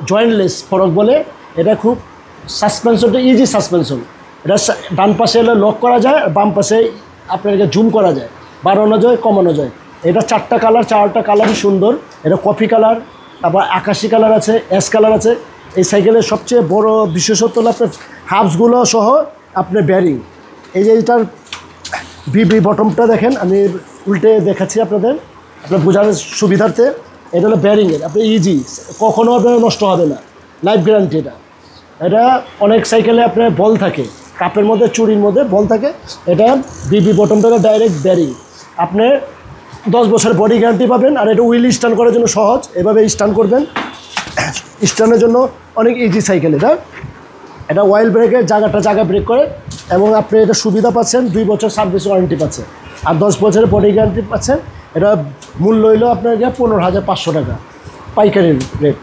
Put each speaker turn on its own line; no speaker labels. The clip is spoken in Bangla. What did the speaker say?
জয়েন্টলেস ফরক বলে। এটা খুব সাসপেনশনটা ইজি সাসপেনশন। এটা ডান পাশে এলে লক করা যায়, আর বাম পাশে আপনাকে জুম করা যায়, বাড়ানো যায়, কমানো যায়। এটা 4টা কালার, 4টা কালারই সুন্দর। এটা কফি কালার, তারপর আকাশি কালার আছে, অ্যাশ কালার আছে। এই সাইকেলের সবচেয়ে বড় বিশেষত্ব হলো আপনার হাবসগুলো সহ আপনার ব্যারিং। এই যে এটার বিবি বটমটা দেখেন, আমি উল্টে দেখাচ্ছি আপনাদের বোঝার সুবিধার্থে। এটা হলো ব্যারিংয়ের, আপনি ইজি, কখনও আপনার নষ্ট হবে না, লাইফ গ্যারান্টি। এটা অনেক সাইকেলে আপনার বল থাকে, কাপের মধ্যে চুরির মধ্যে বল থাকে। এটা বিবি বটমটা ডাইরেক্ট ব্যারিং, আপনি 10 বছরের বডি গ্যারান্টি পাবেন। আর এটা উইল স্ট্যান্ড করার জন্য সহজ, এভাবে স্ট্যান্ড করবেন, স্ট্যান্ডের জন্য অনেক ইজি সাইকেল। এটা অয়েল ব্রেকের জায়গা ব্রেক করে, এবং আপনি এটা সুবিধা পাচ্ছেন, 2 বছর সার্ভিস ওয়ারেন্টি পাচ্ছেন, আর 10 বছরের বডি গ্যারান্টি পাচ্ছেন। এটা মূল্য হইল আপনার 15,500 টাকা পাইকারি রেট।